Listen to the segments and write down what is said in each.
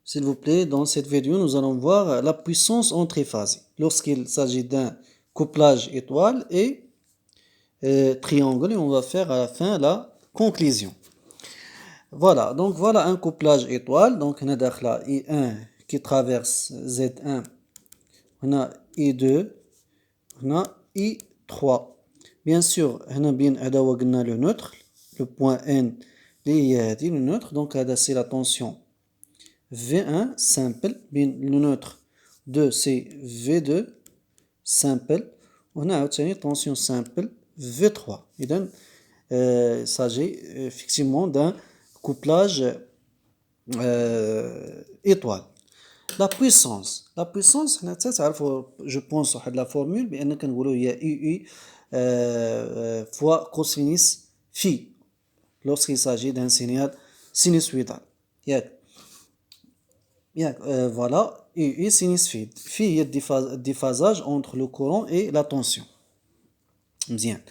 S'il vous plaît, dans cette vidéo, nous allons voir la puissance en triphasé lorsqu'il s'agit d'un couplage étoile et triangle, et on va faire à la fin la conclusion. Voilà, donc voilà un couplage étoile. Donc on a là I1 qui traverse Z1, on a I2, on a I3. Bien sûr, on a bien le neutre, le point N, le neutre, donc c'est la tension V1 simple, bien le neutre 2 c'est V2 simple, on a obtenu tension simple V3. Et donc, il s'agit effectivement d'un couplage étoile. La puissance, je pense à la formule, il y a UI fois cosinus phi lorsqu'il s'agit d'un signal sinusoïdal. Voilà, UI sinus phi. Phi est le déphasage entre le courant et la tension. Bien.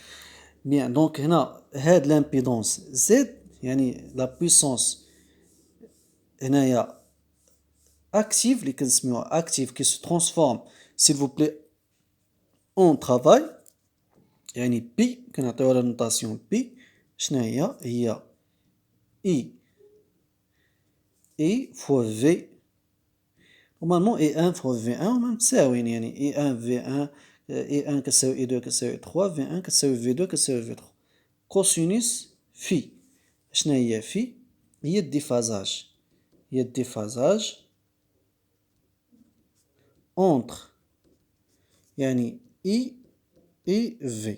Bien, donc هنا هاد l'impédance Z, يعني la puissance هنايا active اللي كنسميوها active qui se transforme s'il vous plaît en travail, يعني P كنعطيوها la notation P شنو هي I fois V. Normalement E1 fois V1 هما متساويين، يعني E1 V1 E1 كتساوي E2 كتساوي E3 V1 كتساوي V2 كتساوي V3. كوسينوس في شنو هي في؟ هي الديفازاج، هي الديفازاج entre يعني I et V.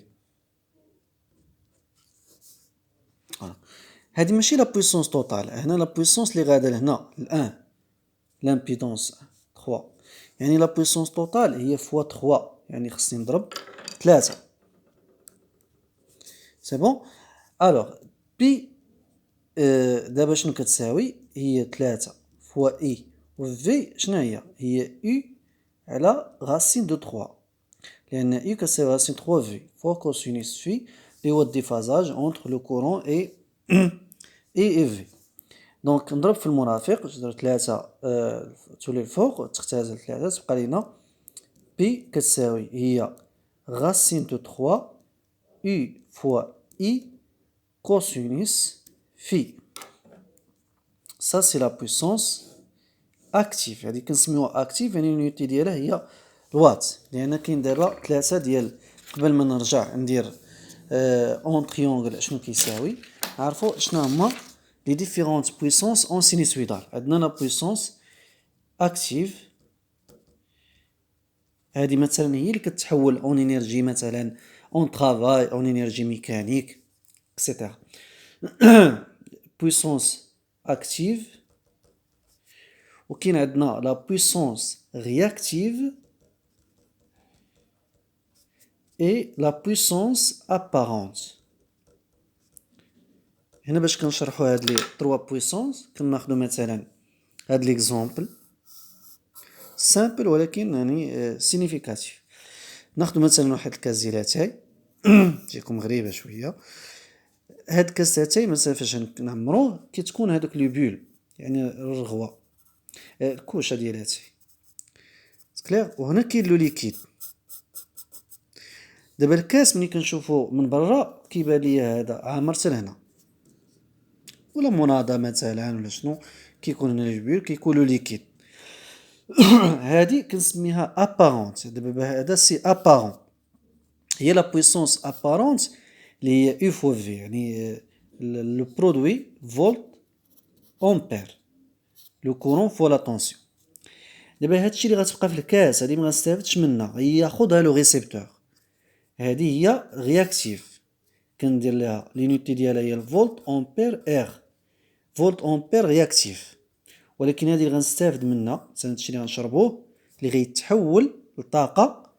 هذه ماشي لا بويسونس توتال، هنا لا بويسونس اللي غادا لهنا الان لامبيدونس 3، يعني لا بويسونس توتال هي فوا 3، يعني خصني نضرب 3. سي بون. الوغ بي دابا شنو كتساوي؟ هي 3 فوا اي و في شنو هي او على راسين دو 3، لان او كتساوي راسين 3 في فوا كوسينوس في اللي هو الديفازاج اونتر لو كورون اي في. دونك نضرب في المرافق، درت 3 تولي الفوق تختزل 3 تبقى لينا بي كتساوي هي راسين دو 3 او فوا اي cosinus phi. Ça c'est la puissance active، هذه كنسميوها active، يعني اليونيتي ديالها هي الوات، لان كاين دابا 3 ديال قبل ما نرجع ندير اون تريونغل شنو كيساوي، نعرفوا شنو هما لي ديفيرونت بويسونس اون سينوسويدال. عندنا لا بويسونس اكتيف، هذه مثلا هي اللي كتحول اون انرجي، مثلا اون طرافاي اون انرجي ميكانيك اكسيتيرا. puissance active وكاين عندنا la puissance réactive et la puissance apparente. هنا باش كنشرحوا هاد لي 3 بويسونس كناخذوا مثلا هاد ليكزامبل سامبل ولكن يعني سينيفيكاتيف. ناخذ مثلا واحد الكاس ديال اتاي تجيكم غريبه شويه. هاد كاس اتاي مثلا فاش نعمروه كتكون هادوك لي بول، يعني الرغوه الكوشه ديال اتاي كلير، وهنا كاين لو ليكيد. دابا الكاس ملي كنشوفو من برا كيبان ليا هذا عامر حتى لهنا، ولا مناضه مثلا ولا شنو، كيكون هنا لي بول كيكون لو ليكيد. هادي كنسميها ابارونت. دابا هذا سي ابارون، هي لا بويسونس ابارونت اللي هي يو فوا في، يعني لو برودوي فولت امبير لو كورون فوا لا طونسيون. دابا هادشي اللي غتبقى في الكاس هادي ما غنستافدش منها، هي ياخذها لو ريسيبتور، هادي هي رياكتيف كندير لها لينيتي ديالها هي الفولت امبير ار، فولت امبير رياكتيف. ولكن هادي اللي غنستافد منها مثلا هادشي اللي غنشربوه اللي غيتحول لطاقه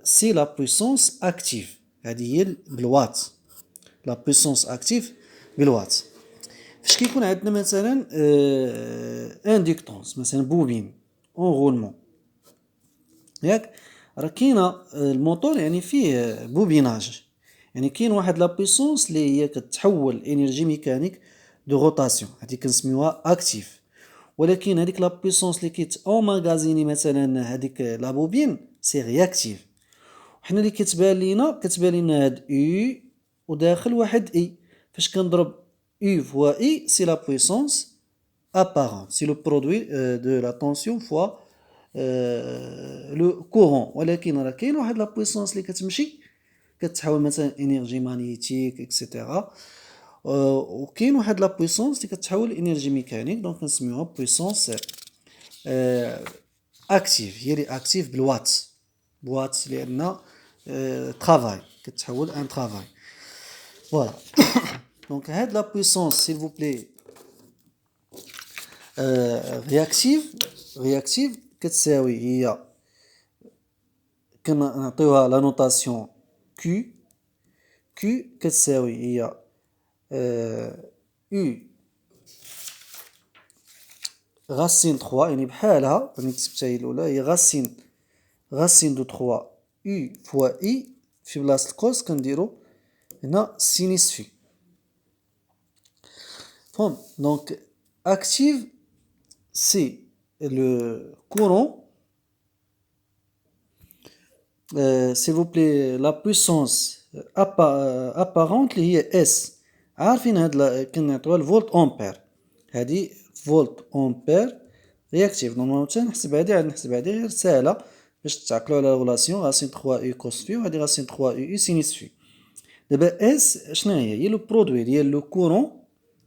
سي لا بويسونس اكتيف، هادي هي بالوات، لا بويسونس اكتيف بالوات. فاش كيكون عندنا مثلا اندكتونس مثلا بوبين اون غولمون، ياك راه كاينه الموتور يعني فيه بوبيناج، يعني كاين واحد لا بويسونس اللي هي كتحول انرجي ميكانيك دو روتاسيون، هادي كنسميوها اكتيف. ولكن هذيك لا بويسونس اللي كيتأوماغازيني مثلا هذيك لا بوبين سي رياكتيف. وحنا اللي كتبان لينا هاد او وداخل واحد اي، فاش كنضرب او فوا اي سي لا بويسونس apparente, c'est le produit de la tension fois le courant. ولكن راه كاين واحد لا بويسونس اللي كتمشي كتحول مثلا انرجي مغنيتيك اكسيتيرا، وكاين واحد لا بويسونس اللي كتحول انرجي ميكانيك، دونك كنسميوها بويسونس اكتيف، هي اللي اكتيف بالوات، بوات لان ترافاي كتحول ان ترافاي. فوالا دونك هاد لا بويسونس سيل فو بلي رياكتيف كتساوي هي كنعطيوها لا نوتاسيون كيو كتساوي هي او غاسين 3، يعني بحالها راني كتبتها هي الاولى، هي غاسين دو 3 او فوا اي، في بلاصه القوس كنديرو هنا سينيس في. فهم دونك active c'est le courant, s'il vous plaît la puissance apparente اللي هي S. عارفين هاد كنعطيوها الفولت امبير، هادي فولت امبير رياكتيف. نورمالمون حتى نحسب هادي غير ساهله باش تعقلوا على الريلاسيون غاسين 3 او كوس في، وهادي غاسين 3 او اي سينيس في. دابا اس شنو هي لو برودوي ديال لو كورون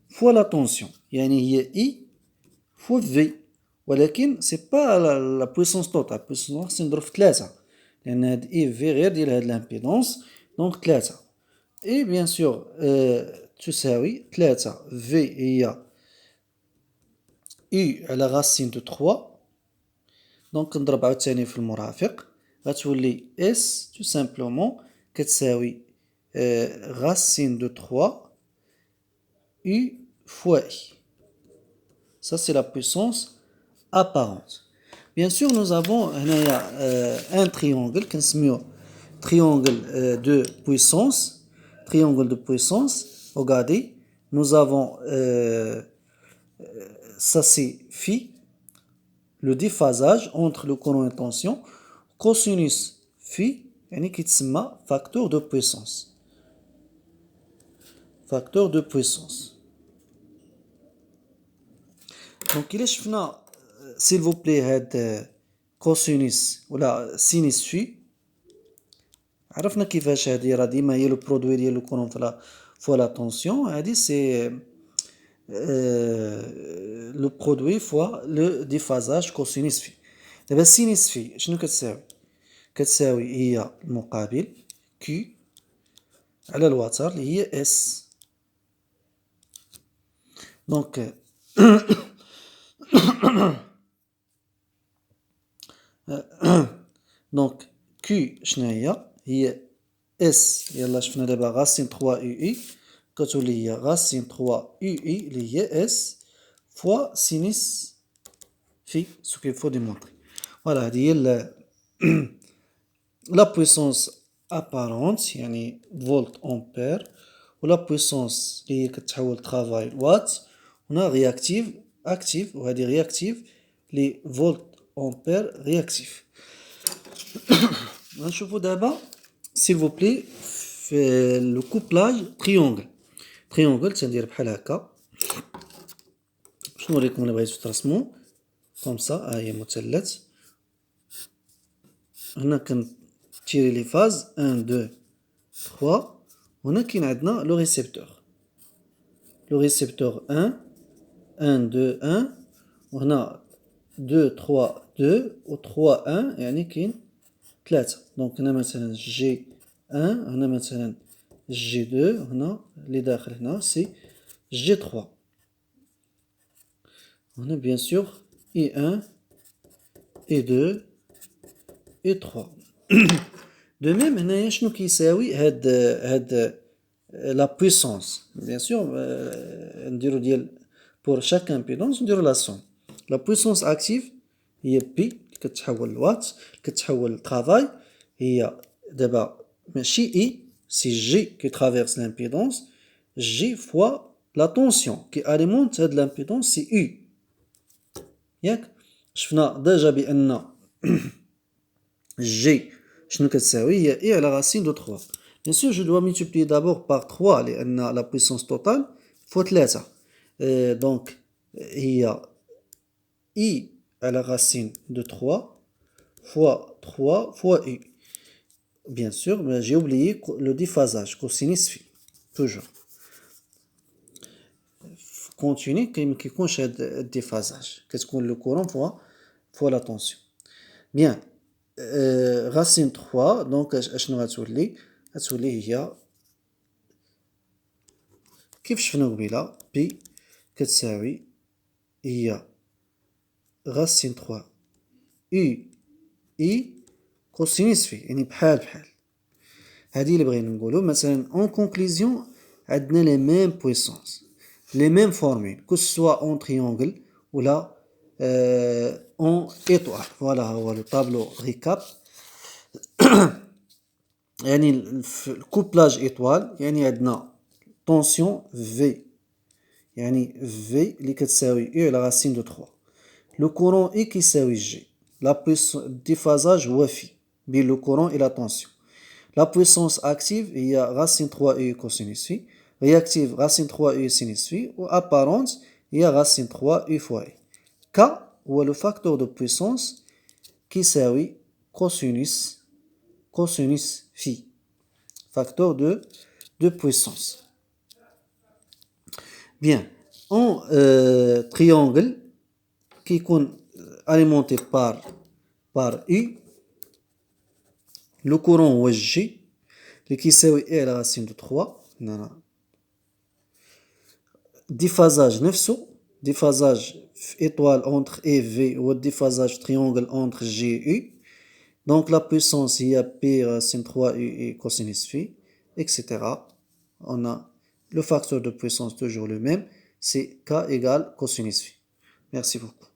فوا لا طونسيون، يعني هي اي فوا في، ولكن سي با لا بويسونس توتال، بويسونس خصني نضرب في 3 لان هاد اي في غير ديال هاد لامبيدونس، دونك 3 اي بيان سور تساوي 3 في هي او على غاسين دو 3، دونك نضرب عاوتاني في المرافق غتولي اس تو سامبلومون كتساوي غاسين دو 3 u fois i. Ça, c'est la puissance apparente. Bien sûr, nous avons un triangle, triangle de puissance. Triangle de puissance. Regardez, nous avons, ça c'est phi, le déphasage entre le courant et tension. Cosinus phi, qui est facteur de puissance. Facteur de puissance. دونك إلا شفنا سيل فو بلي هاد كوسينيس ولا سينيس في، عرفنا كيفاش هادي راه ديما هي لو برودوي ديال لو كورون فوا لا طونسيون، هادي سي لو برودوي فوا لو ديفازاج كوسينيس في. دابا سينيس في شنو كتساوي هي المقابل كي على الوتر اللي هي اس. دونك دونك كي شنو هي اس، يلا شفنا دابا غاسين 3 او اي كتولي هي غاسين 3 او اي اللي هي اس فوا سينيس في سو كيل فو ديمونطري. فوالا هادي هي لا بويسونس ابارونت يعني فولت امبير، ولا بويسونس اللي هي كتحول ترافاي وات. هنا رياكتيف اكتيف، وهذه رياكتيف لي فولت امبير رياكتيف. غنشوفو دابا سيل فو بلي في لو كوبلاج تريونغل تندير بحال هكا باش نوريكم الا بغيتو ترسمو كوم سا. ها هي مثلث، هنا كنتيري لي فاز 1 2 3، هنا كاين عندنا لو ريسيبتور 1 2 1، وهنا 2 3 2 و 3 1، يعني كاين 3. دونك هنا مثلا جي 1، هنا مثلا جي 2، هنا اللي داخل هنا سي جي 3، هنا بيان سور اي 1 اي 2 اي 3. دو ميم هنايا شنو كيساوي هاد لا بويسونس، بيان سور نديرو ديال بور شاك امبيدونس نديرو لا سوم. لا بويسونس اكتيف هي بي كتحول لوات كتحول لترافاي، هي دابا ماشي اي سي جي كي ترافيرس لامبيدونس، جي فوا لا طونسيون كي اليمونت هاد لامبيدونس سي او. ياك شفنا ديجا بأن G شنو كتساوي هي I على racine de 3. Bien sûr, je dois multiplier d'abord par 3 لأن la puissance totale fois 3. Donc, هي I à la racine de 3 fois 3 fois U. Bien sûr, mais j'ai oublié le déphasage, cosinus phi. Toujours. Continue, كاين مكيكونش هاد الديفازاج كتكون le courant fois la tension. Bien. racine 3 donc اشنو غتولي هي كيف شفنا قبيله بي كتساوي هي racine 3 u i كوسينيس في يعني بحال هذه اللي بغينا نقولوا مثلا en conclusion عندنا les mêmes puissances les mêmes formules que ce soit en triangle ou là en étoile. Voilà هو le tableau récap. يعني الكوبلاج ايطوال يعني عندنا طونسيون في يعني في اللي كتساوي او على راسين دو 3 لو كورون اي كيساوي جي لا الديفازاج هو في بين لو كورون اي لا طونسيون لا بويسونس اكتيف هي راسين 3 او كوسينوس في رياكتيف راسين 3 او سينوس في و ابارونت هي راسين 3 او فوا اي كا هو لو فاكتور دو بويسونس كيساوي كوسينوس في facteur de puissance. Bien, en triangle qui est alimenté par U, le courant هو G qui يساوي E à la racine de 3. Déphasage نفسه déphasage étoile entre E et V ou déphasage triangle entre G et U. Donc la puissance il y a P racine 3 U et cosinus phi, etc. On a le facteur de puissance toujours le même, c'est K égale cosinus phi. Merci beaucoup.